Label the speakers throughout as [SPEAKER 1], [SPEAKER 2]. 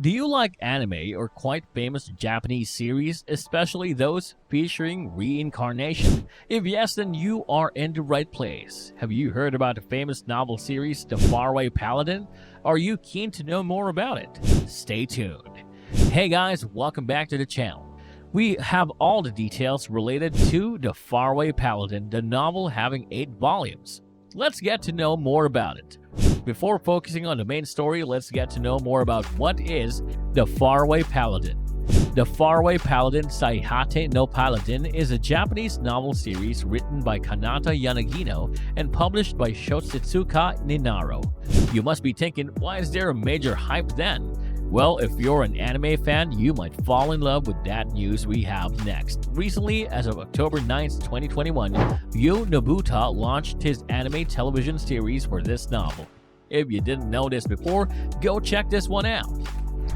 [SPEAKER 1] Do you like anime or quite famous Japanese series, especially those featuring reincarnation? If yes, then you are in the right place. Have you heard about the famous novel series, The Faraway Paladin? Are you keen to know more about it? Stay tuned. Hey guys, welcome back to the channel. We have all the details related to The Faraway Paladin, the novel having 8 volumes. Let's get to know more about it. Before focusing on the main story, let's get to know more about what is The Faraway Paladin. The Faraway Paladin Saihate no Paladin is a Japanese novel series written by Kanata Yanagino and published by Shosetsuka Ninaro. You must be thinking, why is there a major hype then? Well, if you're an anime fan, you might fall in love with that news we have next. Recently, as of October 9th, 2021, Yu Nobuta launched his anime television series for this novel. If you didn't know this before, go check this one out.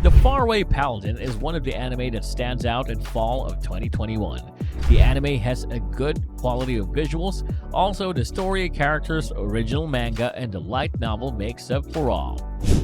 [SPEAKER 1] The Faraway Paladin is one of the anime that stands out in fall of 2021. The anime has a good quality of visuals, also the story, characters, original manga, and the light novel makes up for all.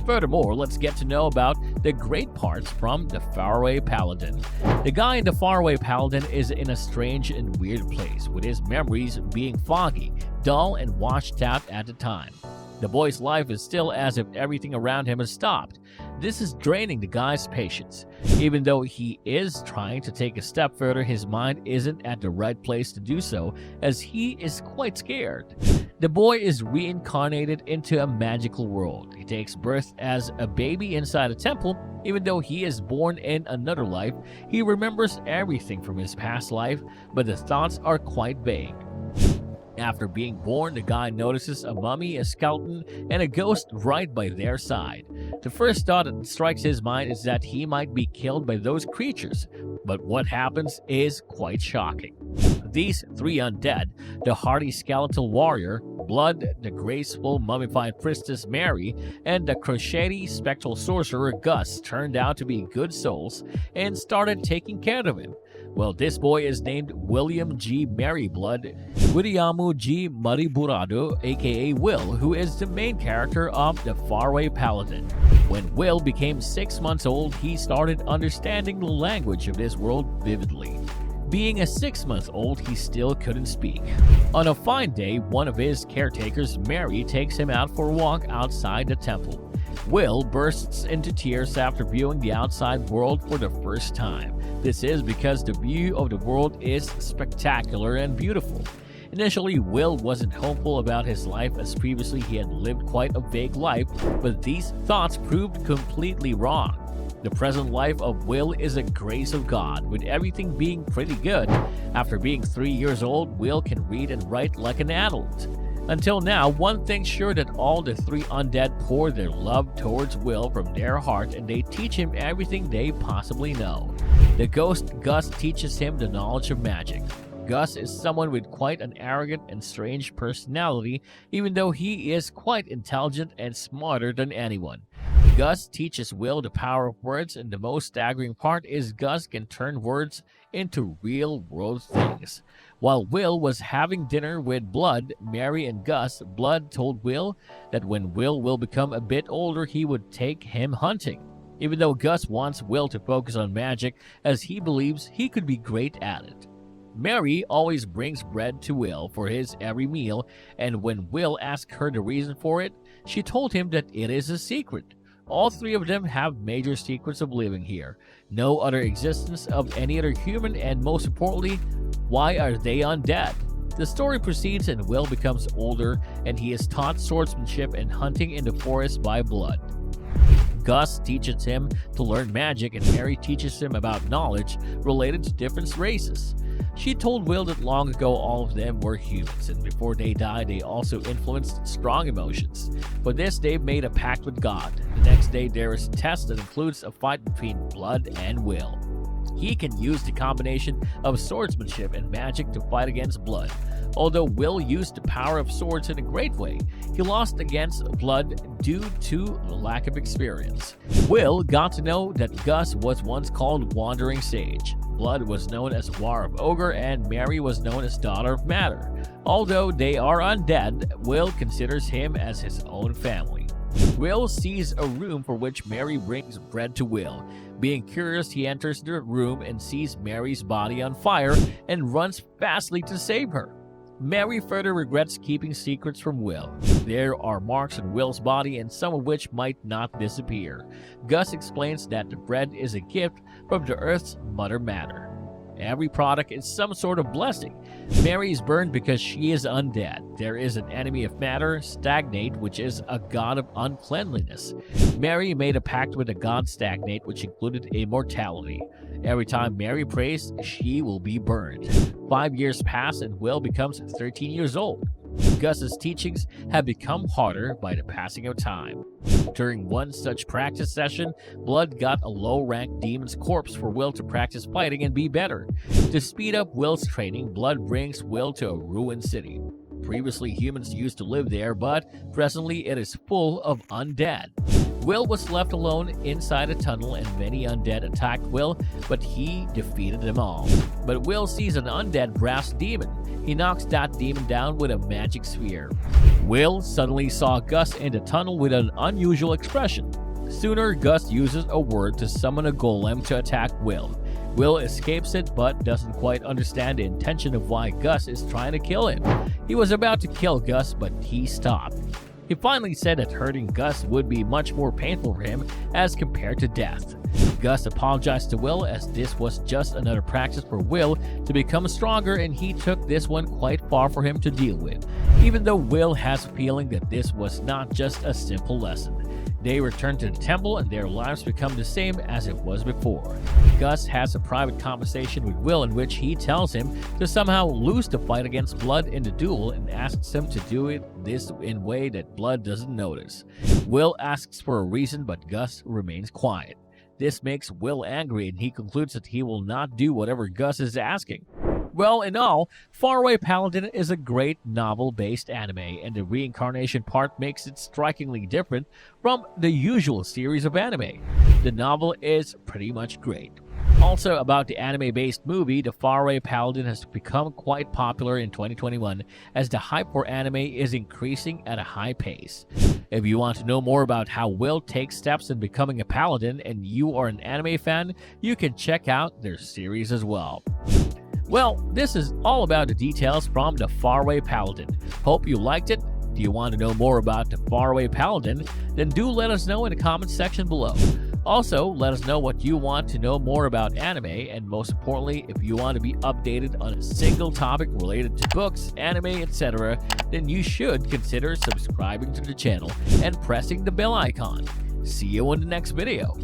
[SPEAKER 1] Furthermore, let's get to know about the great parts from The Faraway Paladin. The guy in The Faraway Paladin is in a strange and weird place, with his memories being foggy, dull, and washed out at the time. The boy's life is still as if everything around him has stopped. This is draining the guy's patience. Even though he is trying to take a step further, his mind isn't at the right place to do so, as he is quite scared. The boy is reincarnated into a magical world. He takes birth as a baby inside a temple. Even though he is born in another life, he remembers everything from his past life, but the thoughts are quite vague. After being born, the guy notices a mummy, a skeleton, and a ghost right by their side. The first thought that strikes his mind is that he might be killed by those creatures, but what happens is quite shocking. These 3 undead, the hardy skeletal warrior, Blood, the graceful mummified priestess Mary, and the crotchety spectral sorcerer Gus turned out to be good souls and started taking care of him. Well, this boy is named William G. Maryblood Williamu G. Mariburado, aka Will, who is the main character of The Faraway Paladin. When Will became 6 months old, he started understanding the language of this world vividly. Being a 6-month-old, he still couldn't speak. On a fine day, one of his caretakers, Mary, takes him out for a walk outside the temple. Will bursts into tears after viewing the outside world for the first time. This is because the view of the world is spectacular and beautiful. Initially, Will wasn't hopeful about his life, as previously he had lived quite a vague life, but these thoughts proved completely wrong. The present life of Will is a grace of God, with everything being pretty good. After being 3 years old, Will can read and write like an adult. Until now, one thing's sure, that all the 3 undead pour their love towards Will from their heart, and they teach him everything they possibly know. The ghost Gus teaches him the knowledge of magic. Gus is someone with quite an arrogant and strange personality, even though he is quite intelligent and smarter than anyone. Gus teaches Will the power of words, and the most staggering part is Gus can turn words into real-world things. While Will was having dinner with Blood, Mary, and Gus, Blood told Will that when Will become a bit older, he would take him hunting. Even though Gus wants Will to focus on magic, as he believes he could be great at it. Mary always brings bread to Will for his every meal, and when Will asked her the reason for it, she told him that it is a secret. All 3 of them have major secrets of living here, no other existence of any other human, and most importantly, why are they undead? The story proceeds and Will becomes older, and he is taught swordsmanship and hunting in the forest by Blood. Gus teaches him to learn magic, and Mary teaches him about knowledge related to different races. She told Will that long ago all of them were humans, and before they died they also influenced strong emotions. For this, they've made a pact with God. The next day there is a test that includes a fight between Blood and Will. He can use the combination of swordsmanship and magic to fight against Blood. Although Will used the power of swords in a great way, he lost against Blood due to lack of experience. Will got to know that Gus was once called Wandering Sage. Blood was known as War of Ogre, and Mary was known as Daughter of Matter. Although they are undead, Will considers him as his own family. Will sees a room for which Mary brings bread to Will. Being curious, he enters the room and sees Mary's body on fire and runs fastly to save her. Mary further regrets keeping secrets from Will. There are marks on Will's body, and some of which might not disappear. Gus explains that the bread is a gift from the Earth's Mother Matter. Every product is some sort of blessing. Mary is burned because she is undead. There is an enemy of matter, Stagnate, which is a god of uncleanliness. Mary made a pact with the god Stagnate, which included immortality. Every time Mary prays, she will be burned. 5 years pass and Will becomes 13 years old. Gus's teachings have become harder by the passing of time. During one such practice session, Blood got a low-ranked demon's corpse for Will to practice fighting and be better. To speed up Will's training, Blood brings Will to a ruined city. Previously, humans used to live there, but presently it is full of undead. Will was left alone inside a tunnel and many undead attacked Will, but he defeated them all. But Will sees an undead brass demon. He knocks that demon down with a magic sphere. Will suddenly saw Gus in the tunnel with an unusual expression. Sooner, Gus uses a word to summon a golem to attack Will. Will escapes it but doesn't quite understand the intention of why Gus is trying to kill him. He was about to kill Gus, but he stopped. He finally said that hurting Gus would be much more painful for him as compared to death. Gus apologized to Will as this was just another practice for Will to become stronger, and he took this one quite far for him to deal with, even though Will has a feeling that this was not just a simple lesson. They return to the temple and their lives become the same as it was before. Gus has a private conversation with Will in which he tells him to somehow lose the fight against Blood in the duel and asks him to do this in a way that Blood doesn't notice. Will asks for a reason, but Gus remains quiet. This makes Will angry, and he concludes that he will not do whatever Gus is asking. Well, in all, Faraway Paladin is a great novel-based anime, and the reincarnation part makes it strikingly different from the usual series of anime. The novel is pretty much great. Also, about the anime-based movie, the Faraway Paladin has become quite popular in 2021 as the hype for anime is increasing at a high pace. If you want to know more about how Will takes steps in becoming a paladin and you are an anime fan, you can check out their series as well. Well, this is all about the details from the Faraway Paladin. Hope you liked it. Do you want to know more about the Faraway Paladin? Then do let us know in the comments section below. Also, let us know what you want to know more about anime, and most importantly, if you want to be updated on a single topic related to books, anime, etc., then you should consider subscribing to the channel and pressing the bell icon. See you in the next video.